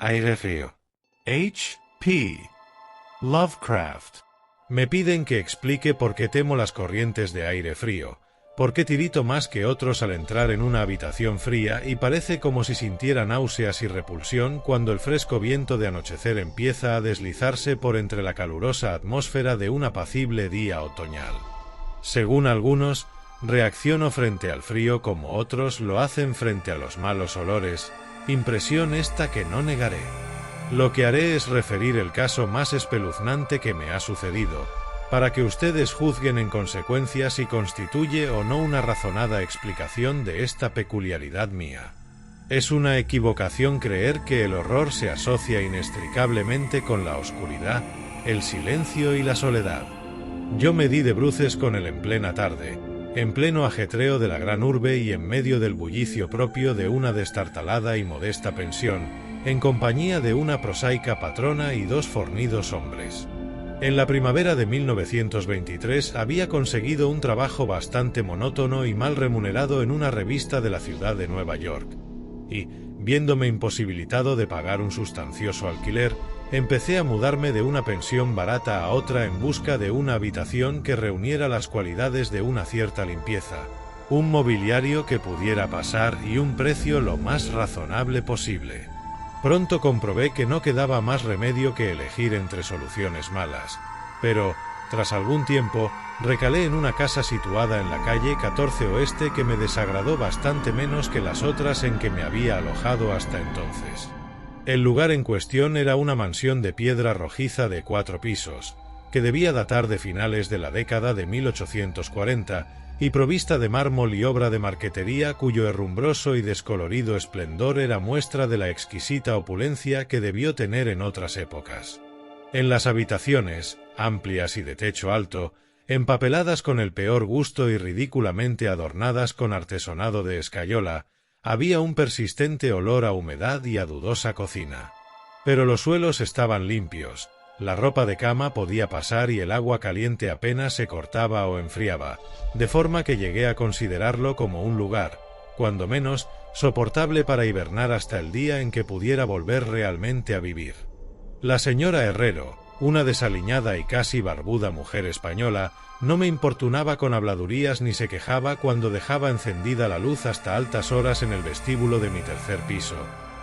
Aire frío. H.P. Lovecraft. Me piden que explique por qué temo las corrientes de aire frío, por qué tirito más que otros al entrar en una habitación fría y parece como si sintiera náuseas y repulsión cuando el fresco viento de anochecer empieza a deslizarse por entre la calurosa atmósfera de un apacible día otoñal. Según algunos, reacciono frente al frío como otros lo hacen frente a los malos olores, impresión esta que no negaré. Lo que haré es referir el caso más espeluznante que me ha sucedido, para que ustedes juzguen en consecuencia si constituye o no una razonada explicación de esta peculiaridad mía. Es una equivocación creer que el horror se asocia inextricablemente con la oscuridad, el silencio y la soledad. Yo me di de bruces con él en plena tarde, en pleno ajetreo de la gran urbe y en medio del bullicio propio de una destartalada y modesta pensión, en compañía de una prosaica patrona y dos fornidos hombres. En la primavera de 1923 había conseguido un trabajo bastante monótono y mal remunerado en una revista de la ciudad de Nueva York, y, viéndome imposibilitado de pagar un sustancioso alquiler, empecé a mudarme de una pensión barata a otra en busca de una habitación que reuniera las cualidades de una cierta limpieza, un mobiliario que pudiera pasar y un precio lo más razonable posible. Pronto comprobé que no quedaba más remedio que elegir entre soluciones malas, pero, tras algún tiempo, recalé en una casa situada en la calle 14 Oeste que me desagradó bastante menos que las otras en que me había alojado hasta entonces. El lugar en cuestión era una mansión de piedra rojiza de 4 pisos, que debía datar de finales de la década de 1840, y provista de mármol y obra de marquetería cuyo herrumbroso y descolorido esplendor era muestra de la exquisita opulencia que debió tener en otras épocas. En las habitaciones, amplias y de techo alto, empapeladas con el peor gusto y ridículamente adornadas con artesonado de escayola, había un persistente olor a humedad y a dudosa cocina. Pero los suelos estaban limpios, la ropa de cama podía pasar y el agua caliente apenas se cortaba o enfriaba, de forma que llegué a considerarlo como un lugar, cuando menos, soportable para hibernar hasta el día en que pudiera volver realmente a vivir. La señora Herrero, una desaliñada y casi barbuda mujer española, no me importunaba con habladurías ni se quejaba cuando dejaba encendida la luz hasta altas horas en el vestíbulo de mi tercer piso,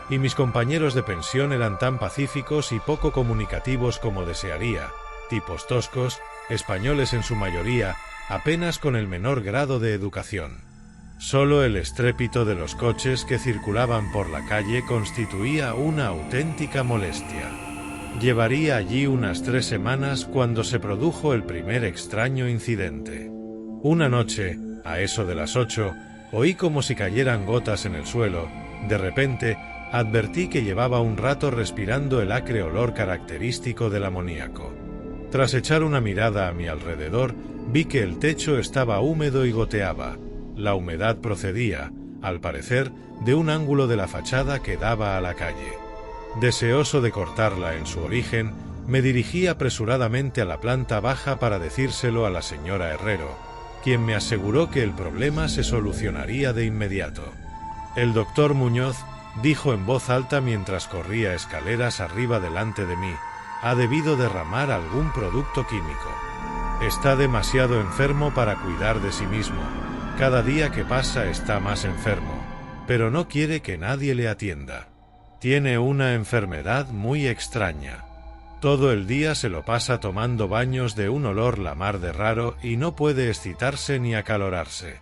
y mis compañeros de pensión eran tan pacíficos y poco comunicativos como desearía, tipos toscos, españoles en su mayoría, apenas con el menor grado de educación. Solo el estrépito de los coches que circulaban por la calle constituía una auténtica molestia. Llevaría allí unas 3 semanas cuando se produjo el primer extraño incidente. Una noche, a eso de las 8, oí como si cayeran gotas en el suelo. De repente, advertí que llevaba un rato respirando el acre olor característico del amoníaco. Tras echar una mirada a mi alrededor, vi que el techo estaba húmedo y goteaba. La humedad procedía, al parecer, de un ángulo de la fachada que daba a la calle. Deseoso de cortarla en su origen, me dirigí apresuradamente a la planta baja para decírselo a la señora Herrero, quien me aseguró que el problema se solucionaría de inmediato. El doctor Muñoz, dijo en voz alta mientras corría escaleras arriba delante de mí, ha debido derramar algún producto químico. Está demasiado enfermo para cuidar de sí mismo. Cada día que pasa está más enfermo, pero no quiere que nadie le atienda. Tiene una enfermedad muy extraña. Todo el día se lo pasa tomando baños de un olor la mar de raro y no puede excitarse ni acalorarse.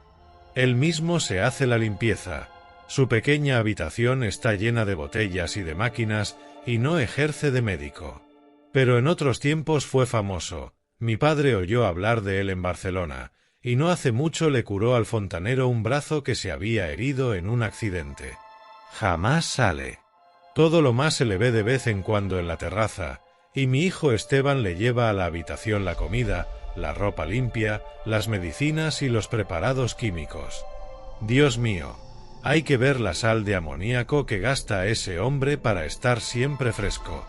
Él mismo se hace la limpieza. Su pequeña habitación está llena de botellas y de máquinas y no ejerce de médico. Pero en otros tiempos fue famoso. Mi padre oyó hablar de él en Barcelona, y no hace mucho le curó al fontanero un brazo que se había herido en un accidente. Jamás sale. Todo lo más se le ve de vez en cuando en la terraza, y mi hijo Esteban le lleva a la habitación la comida, la ropa limpia, las medicinas y los preparados químicos. Dios mío, hay que ver la sal de amoníaco que gasta ese hombre para estar siempre fresco.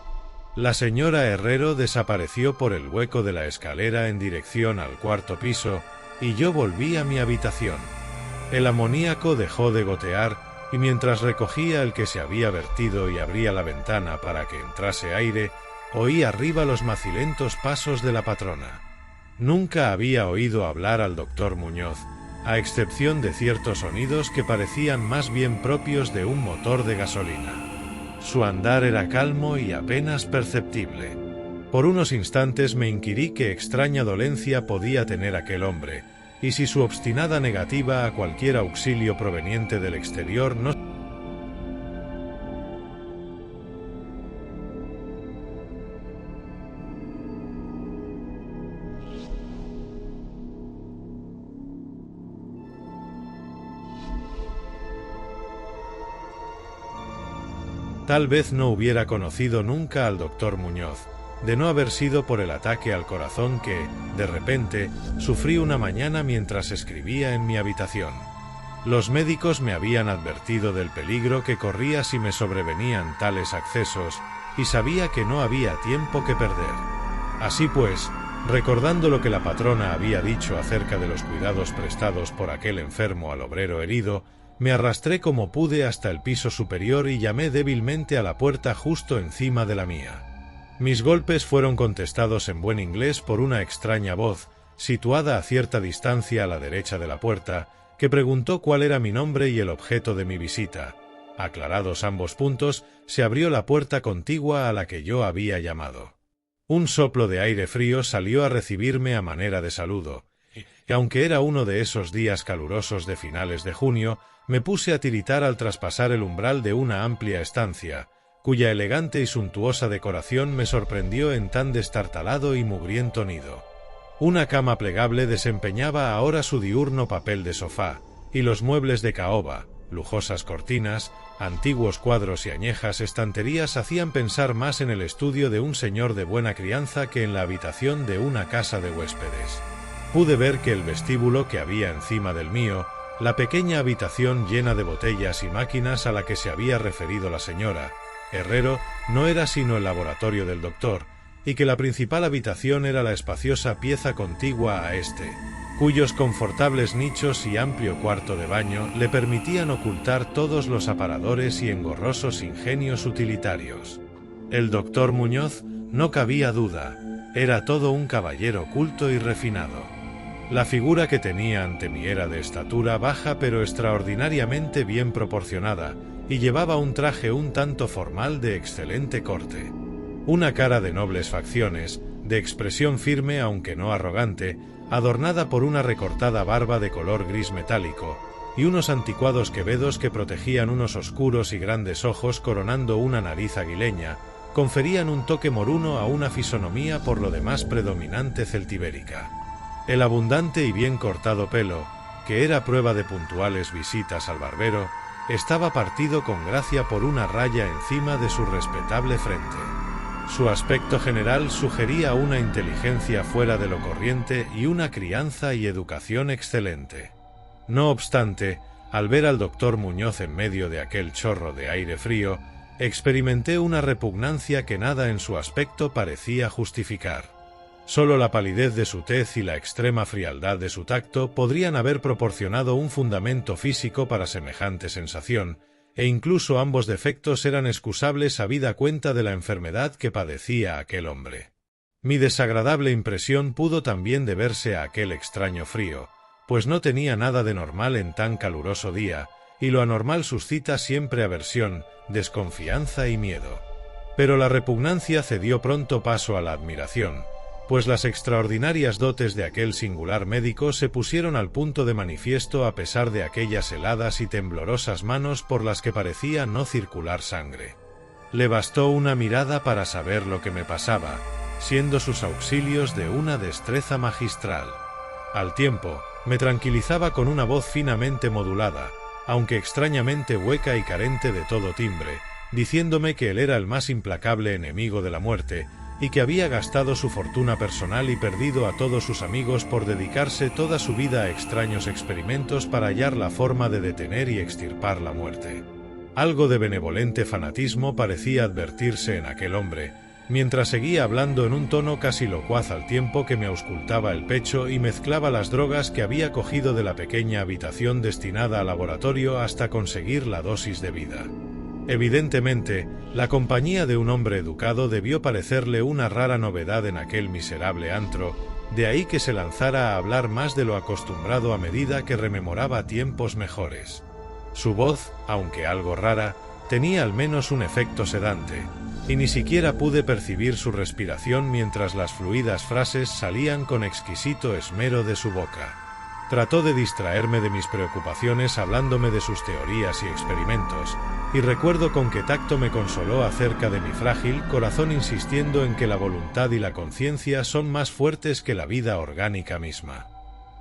La señora Herrero desapareció por el hueco de la escalera en dirección al 4º piso, y yo volví a mi habitación. El amoníaco dejó de gotear, y mientras recogía el que se había vertido y abría la ventana para que entrase aire, oí arriba los macilentos pasos de la patrona. Nunca había oído hablar al doctor Muñoz, a excepción de ciertos sonidos que parecían más bien propios de un motor de gasolina. Su andar era calmo y apenas perceptible. Por unos instantes me inquirí qué extraña dolencia podía tener aquel hombre, y si su obstinada negativa a cualquier auxilio proveniente del exterior no... Tal vez no hubiera conocido nunca al doctor Muñoz, de no haber sido por el ataque al corazón que, de repente, sufrí una mañana mientras escribía en mi habitación. Los médicos me habían advertido del peligro que corría si me sobrevenían tales accesos, y sabía que no había tiempo que perder. Así pues, recordando lo que la patrona había dicho acerca de los cuidados prestados por aquel enfermo al obrero herido, me arrastré como pude hasta el piso superior y llamé débilmente a la puerta justo encima de la mía. Mis golpes fueron contestados en buen inglés por una extraña voz, situada a cierta distancia a la derecha de la puerta, que preguntó cuál era mi nombre y el objeto de mi visita. Aclarados ambos puntos, se abrió la puerta contigua a la que yo había llamado. Un soplo de aire frío salió a recibirme a manera de saludo, y aunque era uno de esos días calurosos de finales de junio, me puse a tiritar al traspasar el umbral de una amplia estancia, cuya elegante y suntuosa decoración me sorprendió en tan destartalado y mugriento nido. Una cama plegable desempeñaba ahora su diurno papel de sofá, y los muebles de caoba, lujosas cortinas, antiguos cuadros y añejas estanterías hacían pensar más en el estudio de un señor de buena crianza que en la habitación de una casa de huéspedes. Pude ver que el vestíbulo que había encima del mío, la pequeña habitación llena de botellas y máquinas a la que se había referido la señora Herrero, no era sino el laboratorio del doctor, y que la principal habitación era la espaciosa pieza contigua a este, cuyos confortables nichos y amplio cuarto de baño le permitían ocultar todos los aparadores y engorrosos ingenios utilitarios. El doctor Muñoz, no cabía duda, era todo un caballero culto y refinado. La figura que tenía ante mí era de estatura baja pero extraordinariamente bien proporcionada, y llevaba un traje un tanto formal de excelente corte. Una cara de nobles facciones, de expresión firme aunque no arrogante, adornada por una recortada barba de color gris metálico, y unos anticuados quevedos que protegían unos oscuros y grandes ojos coronando una nariz aguileña, conferían un toque moruno a una fisonomía por lo demás predominante celtibérica. El abundante y bien cortado pelo, que era prueba de puntuales visitas al barbero, estaba partido con gracia por una raya encima de su respetable frente. Su aspecto general sugería una inteligencia fuera de lo corriente y una crianza y educación excelente. No obstante, al ver al doctor Muñoz en medio de aquel chorro de aire frío, experimenté una repugnancia que nada en su aspecto parecía justificar. Solo la palidez de su tez y la extrema frialdad de su tacto podrían haber proporcionado un fundamento físico para semejante sensación, e incluso ambos defectos eran excusables habida cuenta de la enfermedad que padecía aquel hombre. Mi desagradable impresión pudo también deberse a aquel extraño frío, pues no tenía nada de normal en tan caluroso día, y lo anormal suscita siempre aversión, desconfianza y miedo. Pero la repugnancia cedió pronto paso a la admiración, pues las extraordinarias dotes de aquel singular médico se pusieron al punto de manifiesto a pesar de aquellas heladas y temblorosas manos por las que parecía no circular sangre. Le bastó una mirada para saber lo que me pasaba, siendo sus auxilios de una destreza magistral. Al tiempo, me tranquilizaba con una voz finamente modulada, aunque extrañamente hueca y carente de todo timbre, diciéndome que él era el más implacable enemigo de la muerte, y que había gastado su fortuna personal y perdido a todos sus amigos por dedicarse toda su vida a extraños experimentos para hallar la forma de detener y extirpar la muerte. Algo de benevolente fanatismo parecía advertirse en aquel hombre, mientras seguía hablando en un tono casi locuaz al tiempo que me auscultaba el pecho y mezclaba las drogas que había cogido de la pequeña habitación destinada al laboratorio hasta conseguir la dosis de vida. Evidentemente, la compañía de un hombre educado debió parecerle una rara novedad en aquel miserable antro, de ahí que se lanzara a hablar más de lo acostumbrado a medida que rememoraba tiempos mejores. Su voz, aunque algo rara, tenía al menos un efecto sedante, y ni siquiera pude percibir su respiración mientras las fluidas frases salían con exquisito esmero de su boca. Trató de distraerme de mis preocupaciones hablándome de sus teorías y experimentos, y recuerdo con qué tacto me consoló acerca de mi frágil corazón insistiendo en que la voluntad y la conciencia son más fuertes que la vida orgánica misma.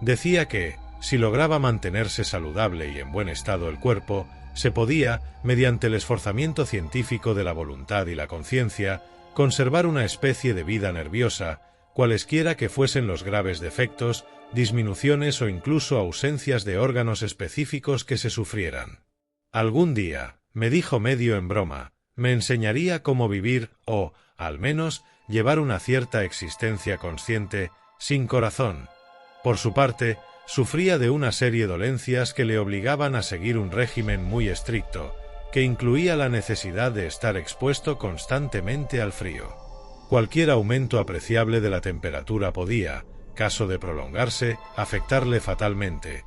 Decía que, si lograba mantenerse saludable y en buen estado el cuerpo, se podía, mediante el esforzamiento científico de la voluntad y la conciencia, conservar una especie de vida nerviosa, cualesquiera que fuesen los graves defectos, disminuciones o incluso ausencias de órganos específicos que se sufrieran. Algún día, me dijo medio en broma, me enseñaría cómo vivir o, al menos, llevar una cierta existencia consciente, sin corazón. Por su parte, sufría de una serie de dolencias que le obligaban a seguir un régimen muy estricto, que incluía la necesidad de estar expuesto constantemente al frío. Cualquier aumento apreciable de la temperatura podía, caso de prolongarse, afectarle fatalmente,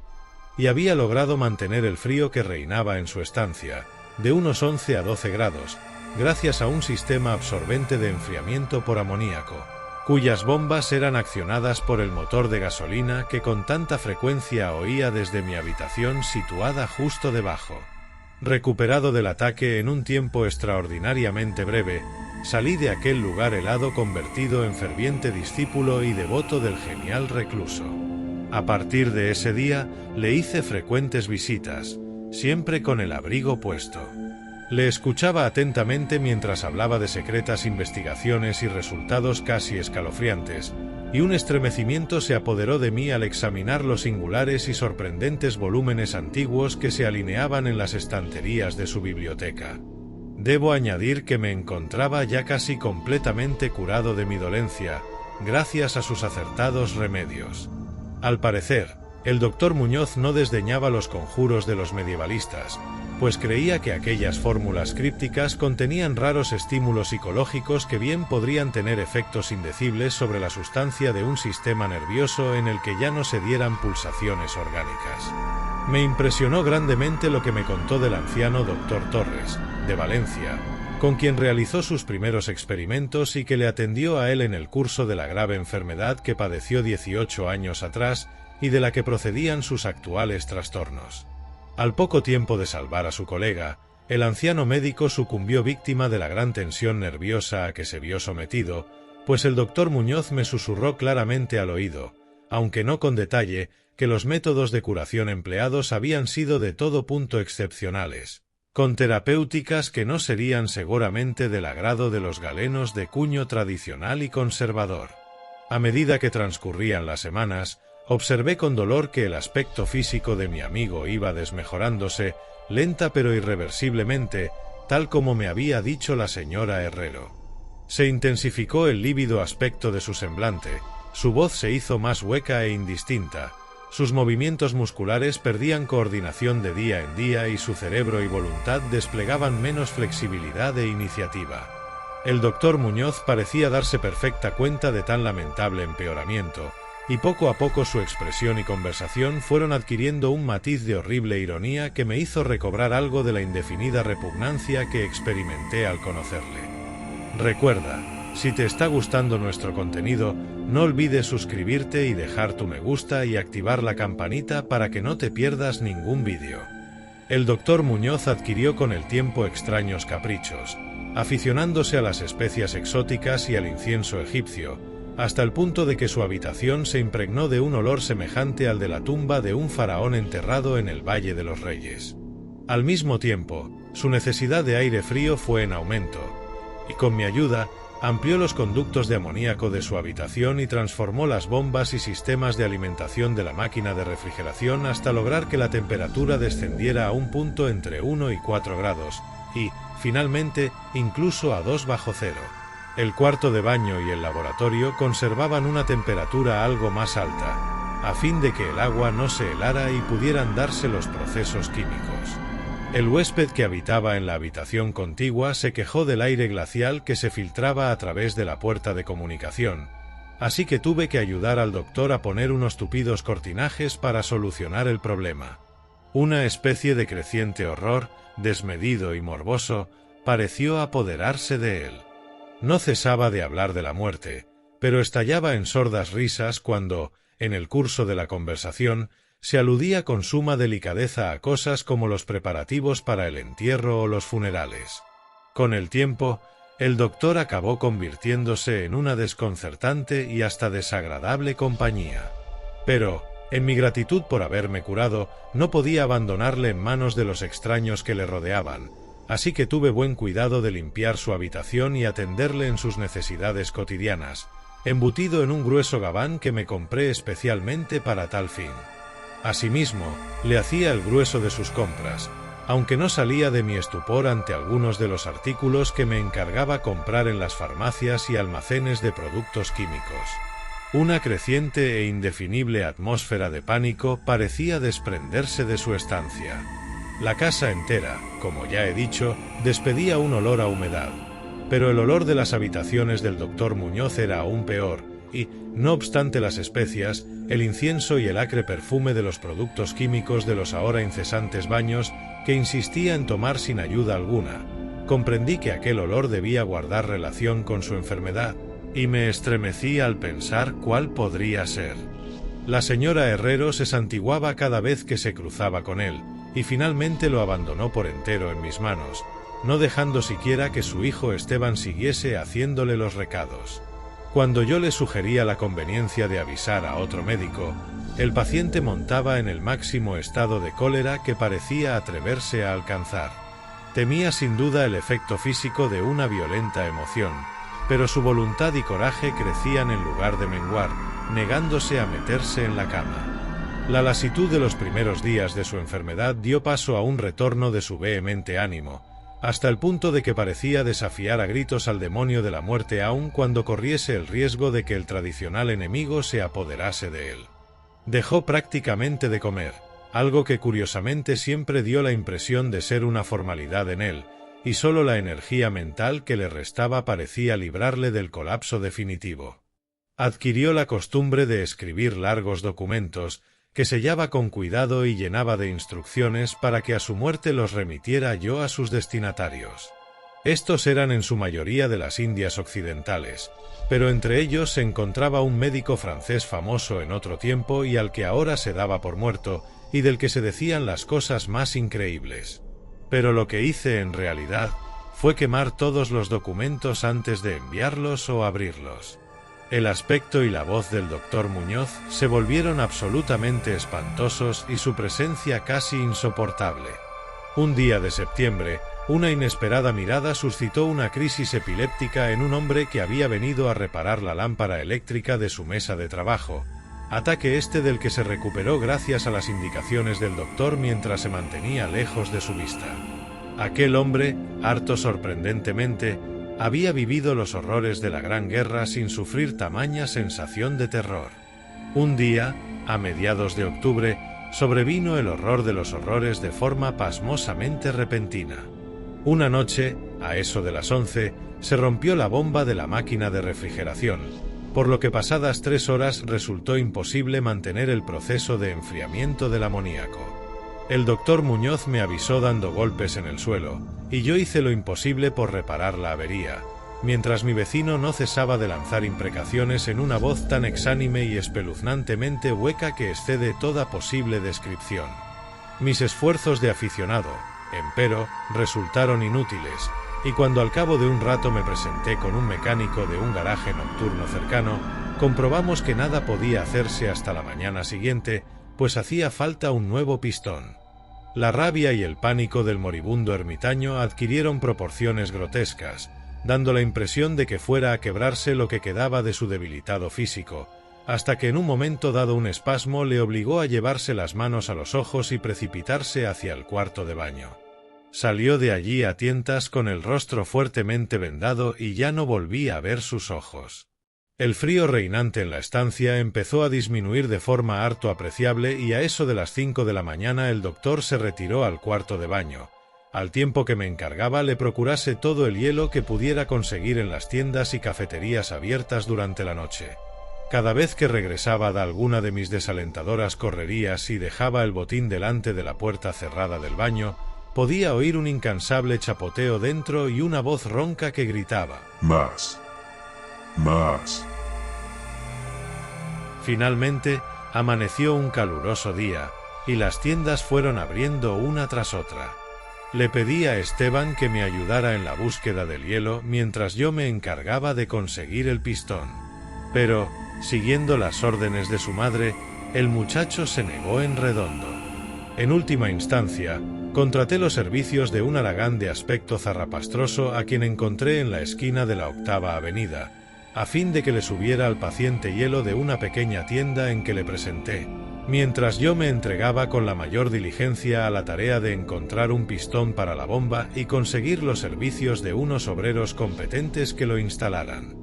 y había logrado mantener el frío que reinaba en su estancia, de unos 11 a 12 grados, gracias a un sistema absorbente de enfriamiento por amoníaco, cuyas bombas eran accionadas por el motor de gasolina que con tanta frecuencia oía desde mi habitación situada justo debajo. Recuperado del ataque en un tiempo extraordinariamente breve, salí de aquel lugar helado convertido en ferviente discípulo y devoto del genial recluso. A partir de ese día, le hice frecuentes visitas, siempre con el abrigo puesto. Le escuchaba atentamente mientras hablaba de secretas investigaciones y resultados casi escalofriantes, y un estremecimiento se apoderó de mí al examinar los singulares y sorprendentes volúmenes antiguos que se alineaban en las estanterías de su biblioteca. Debo añadir que me encontraba ya casi completamente curado de mi dolencia, gracias a sus acertados remedios. Al parecer, el doctor Muñoz no desdeñaba los conjuros de los medievalistas, pues creía que aquellas fórmulas crípticas contenían raros estímulos psicológicos que bien podrían tener efectos indecibles sobre la sustancia de un sistema nervioso en el que ya no se dieran pulsaciones orgánicas. Me impresionó grandemente lo que me contó del anciano doctor Torres, de Valencia, con quien realizó sus primeros experimentos y que le atendió a él en el curso de la grave enfermedad que padeció 18 años atrás y de la que procedían sus actuales trastornos. Al poco tiempo de salvar a su colega, el anciano médico sucumbió víctima de la gran tensión nerviosa a que se vio sometido, pues el doctor Muñoz me susurró claramente al oído, aunque no con detalle, que los métodos de curación empleados habían sido de todo punto excepcionales, con terapéuticas que no serían seguramente del agrado de los galenos de cuño tradicional y conservador. A medida que transcurrían las semanas, observé con dolor que el aspecto físico de mi amigo iba desmejorándose, lenta pero irreversiblemente, tal como me había dicho la señora Herrero. Se intensificó el lívido aspecto de su semblante, su voz se hizo más hueca e indistinta, sus movimientos musculares perdían coordinación de día en día y su cerebro y voluntad desplegaban menos flexibilidad e iniciativa. El doctor Muñoz parecía darse perfecta cuenta de tan lamentable empeoramiento, y poco a poco su expresión y conversación fueron adquiriendo un matiz de horrible ironía que me hizo recobrar algo de la indefinida repugnancia que experimenté al conocerle. Recuerda, si te está gustando nuestro contenido, no olvides suscribirte y dejar tu me gusta y activar la campanita para que no te pierdas ningún vídeo. El doctor Muñoz adquirió con el tiempo extraños caprichos, aficionándose a las especias exóticas y al incienso egipcio, hasta el punto de que su habitación se impregnó de un olor semejante al de la tumba de un faraón enterrado en el Valle de los Reyes. Al mismo tiempo, su necesidad de aire frío fue en aumento, y con mi ayuda, amplió los conductos de amoníaco de su habitación y transformó las bombas y sistemas de alimentación de la máquina de refrigeración hasta lograr que la temperatura descendiera a un punto entre 1 y 4 grados, y, finalmente, incluso a 2 bajo cero. El cuarto de baño y el laboratorio conservaban una temperatura algo más alta, a fin de que el agua no se helara y pudieran darse los procesos químicos. El huésped que habitaba en la habitación contigua se quejó del aire glacial que se filtraba a través de la puerta de comunicación, así que tuve que ayudar al doctor a poner unos tupidos cortinajes para solucionar el problema. Una especie de creciente horror, desmedido y morboso, pareció apoderarse de él. No cesaba de hablar de la muerte, pero estallaba en sordas risas cuando, en el curso de la conversación, se aludía con suma delicadeza a cosas como los preparativos para el entierro o los funerales. Con el tiempo, el doctor acabó convirtiéndose en una desconcertante y hasta desagradable compañía. Pero, en mi gratitud por haberme curado, no podía abandonarle en manos de los extraños que le rodeaban, así que tuve buen cuidado de limpiar su habitación y atenderle en sus necesidades cotidianas, embutido en un grueso gabán que me compré especialmente para tal fin. Asimismo, le hacía el grueso de sus compras, aunque no salía de mi estupor ante algunos de los artículos que me encargaba comprar en las farmacias y almacenes de productos químicos. Una creciente e indefinible atmósfera de pánico parecía desprenderse de su estancia. La casa entera, como ya he dicho, despedía un olor a humedad, pero el olor de las habitaciones del doctor Muñoz era aún peor, y, no obstante las especias, el incienso y el acre perfume de los productos químicos de los ahora incesantes baños que insistía en tomar sin ayuda alguna, comprendí que aquel olor debía guardar relación con su enfermedad, y me estremecí al pensar cuál podría ser. La señora Herrero se santiguaba cada vez que se cruzaba con él, y finalmente lo abandonó por entero en mis manos, no dejando siquiera que su hijo Esteban siguiese haciéndole los recados. Cuando yo le sugería la conveniencia de avisar a otro médico, el paciente montaba en el máximo estado de cólera que parecía atreverse a alcanzar. Temía sin duda el efecto físico de una violenta emoción, pero su voluntad y coraje crecían en lugar de menguar, negándose a meterse en la cama. La lasitud de los primeros días de su enfermedad dio paso a un retorno de su vehemente ánimo, hasta el punto de que parecía desafiar a gritos al demonio de la muerte aun cuando corriese el riesgo de que el tradicional enemigo se apoderase de él. Dejó prácticamente de comer, algo que curiosamente siempre dio la impresión de ser una formalidad en él, y sólo la energía mental que le restaba parecía librarle del colapso definitivo. Adquirió la costumbre de escribir largos documentos, que sellaba con cuidado y llenaba de instrucciones para que a su muerte los remitiera yo a sus destinatarios. Estos eran en su mayoría de las Indias occidentales, pero entre ellos se encontraba un médico francés famoso en otro tiempo y al que ahora se daba por muerto, y del que se decían las cosas más increíbles. Pero lo que hice en realidad fue quemar todos los documentos antes de enviarlos o abrirlos. El aspecto y la voz del doctor Muñoz se volvieron absolutamente espantosos y su presencia casi insoportable. Un día de septiembre, una inesperada mirada suscitó una crisis epiléptica en un hombre que había venido a reparar la lámpara eléctrica de su mesa de trabajo, ataque este del que se recuperó gracias a las indicaciones del doctor mientras se mantenía lejos de su vista. Aquel hombre, harto sorprendentemente, había vivido los horrores de la Gran Guerra sin sufrir tamaña sensación de terror. Un día, a mediados de octubre, sobrevino el horror de los horrores de forma pasmosamente repentina. Una noche, a eso de las 11, se rompió la bomba de la máquina de refrigeración, por lo que pasadas 3 horas resultó imposible mantener el proceso de enfriamiento del amoníaco. El doctor Muñoz me avisó dando golpes en el suelo, y yo hice lo imposible por reparar la avería, mientras mi vecino no cesaba de lanzar imprecaciones en una voz tan exánime y espeluznantemente hueca que excede toda posible descripción. Mis esfuerzos de aficionado, empero, resultaron inútiles, y cuando al cabo de un rato me presenté con un mecánico de un garaje nocturno cercano, comprobamos que nada podía hacerse hasta la mañana siguiente, pues hacía falta un nuevo pistón. La rabia y el pánico del moribundo ermitaño adquirieron proporciones grotescas, dando la impresión de que fuera a quebrarse lo que quedaba de su debilitado físico, hasta que en un momento dado un espasmo le obligó a llevarse las manos a los ojos y precipitarse hacia el cuarto de baño. Salió de allí a tientas con el rostro fuertemente vendado y ya no volví a ver sus ojos. El frío reinante en la estancia empezó a disminuir de forma harto apreciable y a eso de las 5 de la mañana el doctor se retiró al cuarto de baño, al tiempo que me encargaba le procurase todo el hielo que pudiera conseguir en las tiendas y cafeterías abiertas durante la noche. Cada vez que regresaba de alguna de mis desalentadoras correrías y dejaba el botín delante de la puerta cerrada del baño, podía oír un incansable chapoteo dentro y una voz ronca que gritaba: Más. Más. Finalmente, amaneció un caluroso día, y las tiendas fueron abriendo una tras otra. Le pedí a Esteban que me ayudara en la búsqueda del hielo mientras yo me encargaba de conseguir el pistón. Pero, siguiendo las órdenes de su madre, el muchacho se negó en redondo. En última instancia, contraté los servicios de un haragán de aspecto zarrapastroso a quien encontré en la esquina de la 8ª Avenida, a fin de que le subiera al paciente hielo de una pequeña tienda en que le presenté, mientras yo me entregaba con la mayor diligencia a la tarea de encontrar un pistón para la bomba y conseguir los servicios de unos obreros competentes que lo instalaran.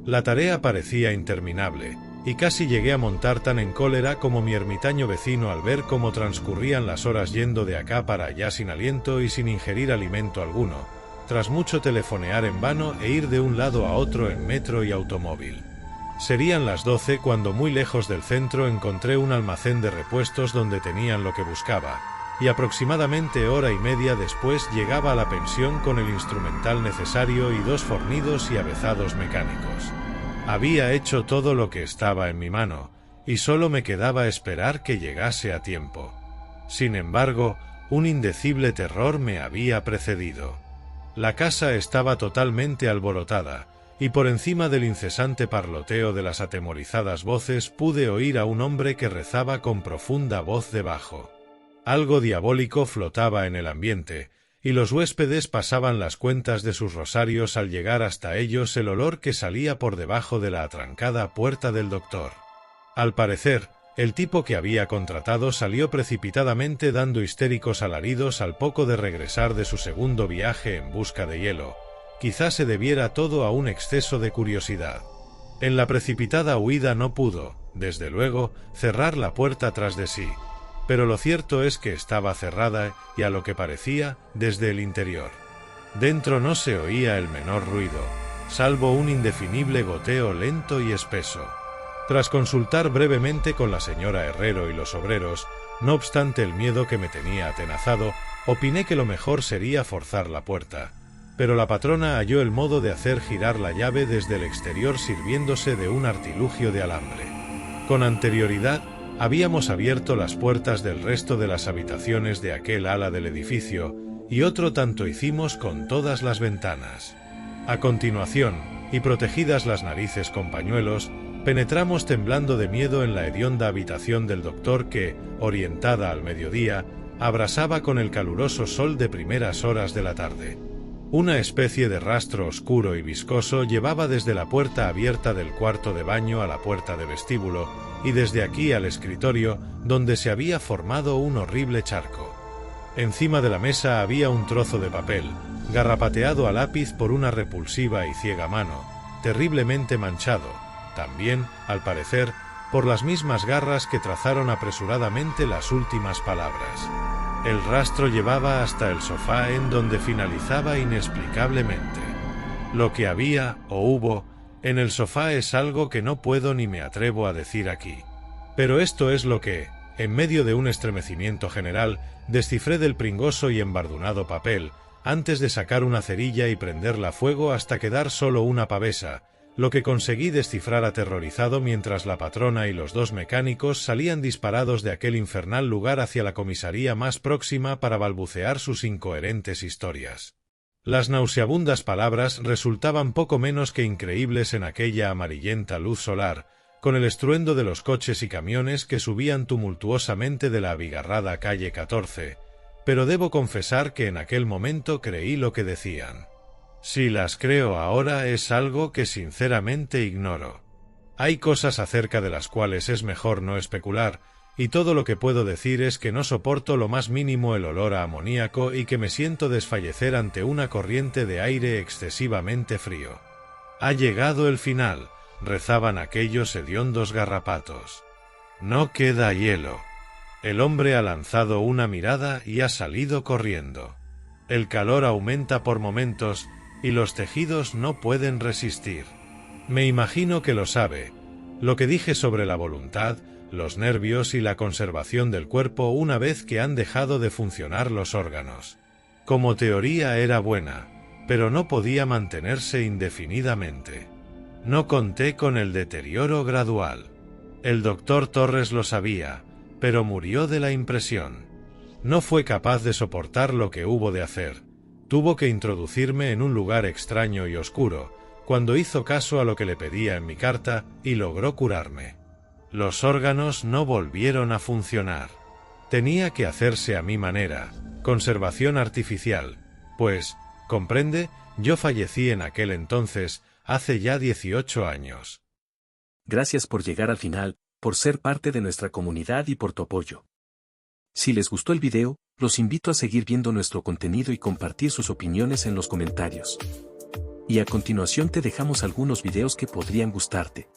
La tarea parecía interminable, y casi llegué a montar tan en cólera como mi ermitaño vecino al ver cómo transcurrían las horas yendo de acá para allá sin aliento y sin ingerir alimento alguno, tras mucho telefonear en vano e ir de un lado a otro en metro y automóvil. Serían las 12 cuando muy lejos del centro encontré un almacén de repuestos donde tenían lo que buscaba, y aproximadamente hora y media después llegaba a la pensión con el instrumental necesario y 2 fornidos y avezados mecánicos. Había hecho todo lo que estaba en mi mano, y solo me quedaba esperar que llegase a tiempo. Sin embargo, un indecible terror me había precedido. La casa estaba totalmente alborotada, y por encima del incesante parloteo de las atemorizadas voces pude oír a un hombre que rezaba con profunda voz debajo. Algo diabólico flotaba en el ambiente, y los huéspedes pasaban las cuentas de sus rosarios al llegar hasta ellos el olor que salía por debajo de la atrancada puerta del doctor. Al parecer, el tipo que había contratado salió precipitadamente dando histéricos alaridos al poco de regresar de su segundo viaje en busca de hielo. Quizás se debiera todo a un exceso de curiosidad. En la precipitada huida no pudo, desde luego, cerrar la puerta tras de sí, pero lo cierto es que estaba cerrada y a lo que parecía, desde el interior. Dentro no se oía el menor ruido, salvo un indefinible goteo lento y espeso. Tras consultar brevemente con la señora Herrero y los obreros, no obstante el miedo que me tenía atenazado, opiné que lo mejor sería forzar la puerta. Pero la patrona halló el modo de hacer girar la llave desde el exterior sirviéndose de un artilugio de alambre. Con anterioridad, habíamos abierto las puertas del resto de las habitaciones de aquel ala del edificio, y otro tanto hicimos con todas las ventanas. A continuación, y protegidas las narices con pañuelos, penetramos temblando de miedo en la hedionda habitación del doctor que, orientada al mediodía, abrasaba con el caluroso sol de primeras horas de la tarde. Una especie de rastro oscuro y viscoso llevaba desde la puerta abierta del cuarto de baño a la puerta de vestíbulo, y desde aquí al escritorio, donde se había formado un horrible charco. Encima de la mesa había un trozo de papel, garrapateado a lápiz por una repulsiva y ciega mano, terriblemente manchado, también, al parecer, por las mismas garras que trazaron apresuradamente las últimas palabras. El rastro llevaba hasta el sofá en donde finalizaba inexplicablemente. Lo que había, o hubo, en el sofá es algo que no puedo ni me atrevo a decir aquí. Pero esto es lo que, en medio de un estremecimiento general, descifré del pringoso y embardunado papel, antes de sacar una cerilla y prenderla a fuego hasta quedar solo una pavesa, lo que conseguí descifrar aterrorizado mientras la patrona y los 2 mecánicos salían disparados de aquel infernal lugar hacia la comisaría más próxima para balbucear sus incoherentes historias. Las nauseabundas palabras resultaban poco menos que increíbles en aquella amarillenta luz solar, con el estruendo de los coches y camiones que subían tumultuosamente de la abigarrada calle 14, pero debo confesar que en aquel momento creí lo que decían. Si las creo ahora es algo que sinceramente ignoro. Hay cosas acerca de las cuales es mejor no especular, y todo lo que puedo decir es que no soporto lo más mínimo el olor a amoníaco y que me siento desfallecer ante una corriente de aire excesivamente frío. Ha llegado el final, rezaban aquellos hediondos garrapatos. No queda hielo. El hombre ha lanzado una mirada y ha salido corriendo. El calor aumenta por momentos y los tejidos no pueden resistir. Me imagino que lo sabe. Lo que dije sobre la voluntad, los nervios y la conservación del cuerpo una vez que han dejado de funcionar los órganos. Como teoría era buena, pero no podía mantenerse indefinidamente. No conté con el deterioro gradual. El doctor Torres lo sabía, pero murió de la impresión. No fue capaz de soportar lo que hubo de hacer. Tuvo que introducirme en un lugar extraño y oscuro, cuando hizo caso a lo que le pedía en mi carta y logró curarme. Los órganos no volvieron a funcionar. Tenía que hacerse a mi manera, conservación artificial, pues, comprende, yo fallecí en aquel entonces, hace ya 18 años. Gracias por llegar al final, por ser parte de nuestra comunidad y por tu apoyo. Si les gustó el video, los invito a seguir viendo nuestro contenido y compartir sus opiniones en los comentarios. Y a continuación te dejamos algunos videos que podrían gustarte.